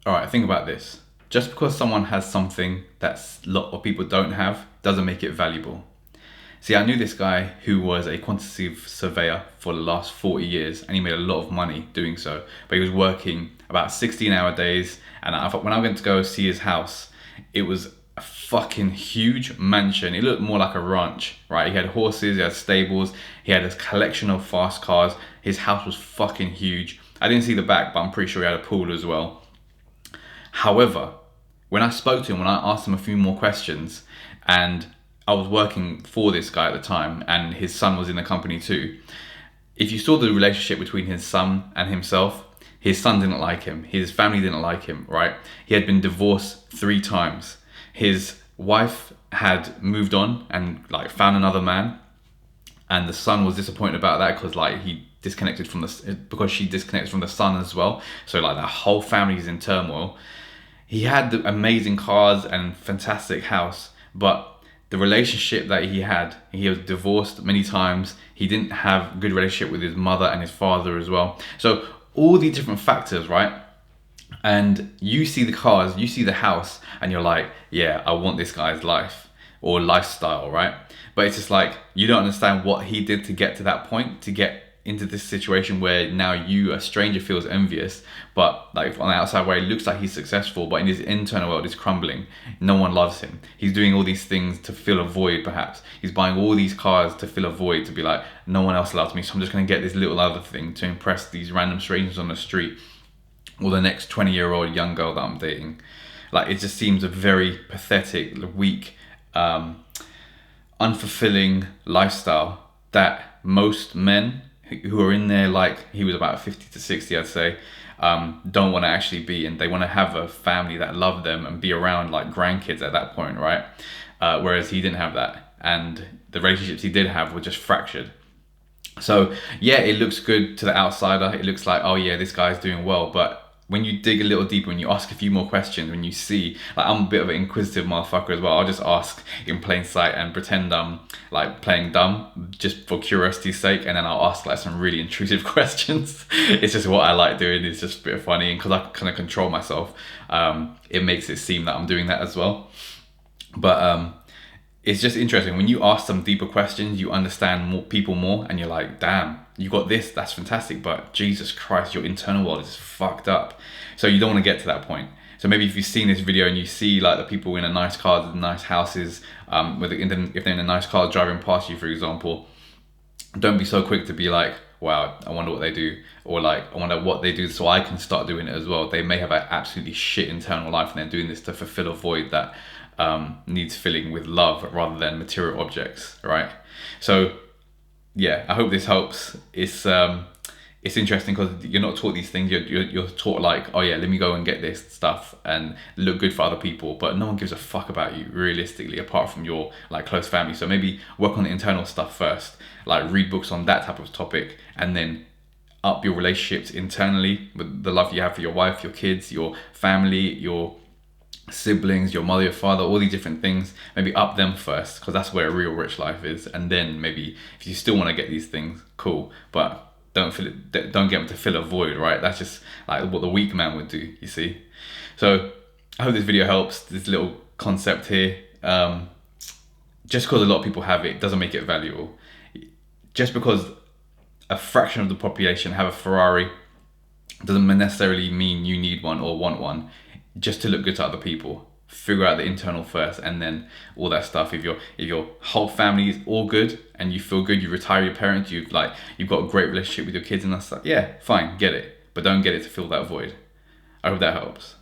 All right, think about this. Just because someone has something that's a lot of people don't have doesn't make it valuable. See, I knew this guy who was a quantitative surveyor for the last 40 years and he made a lot of money doing so. But he was working about 16-hour days. And I thought when I went to go see his house, it was a fucking huge mansion. It looked more like a ranch, right? He had horses, he had stables, he had a collection of fast cars. His house was fucking huge. I didn't see the back, but I'm pretty sure he had a pool as well. However, when I spoke to him, when I asked him a few more questions, and I was working for this guy at the time, and his son was in the company too. If you saw the relationship between his son and himself, his son didn't like him. His family didn't like him, right? He had been divorced 3 times. His wife had moved on and like found another man, and the son was disappointed about that because like he disconnected from because she disconnected from the son as well. So like that whole family is in turmoil. He had the amazing cars and fantastic house, but the relationship that he was divorced many times. He didn't have a good relationship with his mother and his father as well. So all these different factors, right? And you see the cars, you see the house, and you're like, yeah, I want this guy's life or lifestyle, right? But it's just like, you don't understand what he did to get to that point, to get into this situation where now you, a stranger, feels envious, but like on the outside where it looks like he's successful, but in his internal world is crumbling. No one loves him. He's doing all these things to fill a void, perhaps. He's buying all these cars to fill a void, to be like, no one else loves me, so I'm just gonna get this little other thing to impress these random strangers on the street or the next 20-year-old young girl that I'm dating. Like, it just seems a very pathetic, weak, unfulfilling lifestyle that most men who are in there, like he was about 50 to 60, I'd say, don't want to actually be in. They want to have a family that love them and be around like grandkids at that point, right? Whereas he didn't have that, and the relationships he did have were just fractured. So yeah, it looks good to the outsider. It looks like, oh yeah, this guy's doing well. But when you dig a little deeper, when you ask a few more questions, when you see, like, I'm a bit of an inquisitive motherfucker as well. I'll just ask in plain sight and pretend I'm like playing dumb just for curiosity's sake, and then I'll ask like some really intrusive questions. It's just what I like doing. It's just a bit funny, and because I kind of control myself, it makes it seem that I'm doing that as well. But it's just interesting when you ask some deeper questions, you understand more people more, and you're like, damn, you got this, that's fantastic, but Jesus Christ, your internal world is fucked up. So you don't want to get to that point. So maybe if you've seen this video and you see like the people in a nice car, the nice houses, if they're in a nice car driving past you, for example, don't be so quick to be like, wow, I wonder what they do, or like, I wonder what they do so I can start doing it as well. They may have an absolutely shit internal life and they're doing this to fulfill a void that needs filling with love rather than material objects, right? So yeah, I hope this helps. It's interesting because you're not taught these things. You're taught like, oh yeah, let me go and get this stuff and look good for other people, but no one gives a fuck about you realistically apart from your like close family. So maybe work on the internal stuff first, like read books on that type of topic, and then up your relationships internally with the love you have for your wife, your kids, your family, your siblings, your mother, your father, all these different things. Maybe up them first, because that's where a real rich life is. And then maybe if you still want to get these things, cool, but don't get them to fill a void, right? That's just like what the weak man would do, you see. So I hope this video helps. This little concept here, just because a lot of people have it doesn't make it valuable. Just because a fraction of the population have a Ferrari doesn't necessarily mean you need one or want one just to look good to other people. Figure out the internal first, and then all that stuff. If your whole family is all good and you feel good, you retire your parents, you've got a great relationship with your kids and that stuff, yeah, fine, get it, but don't get it to fill that void. I hope that helps.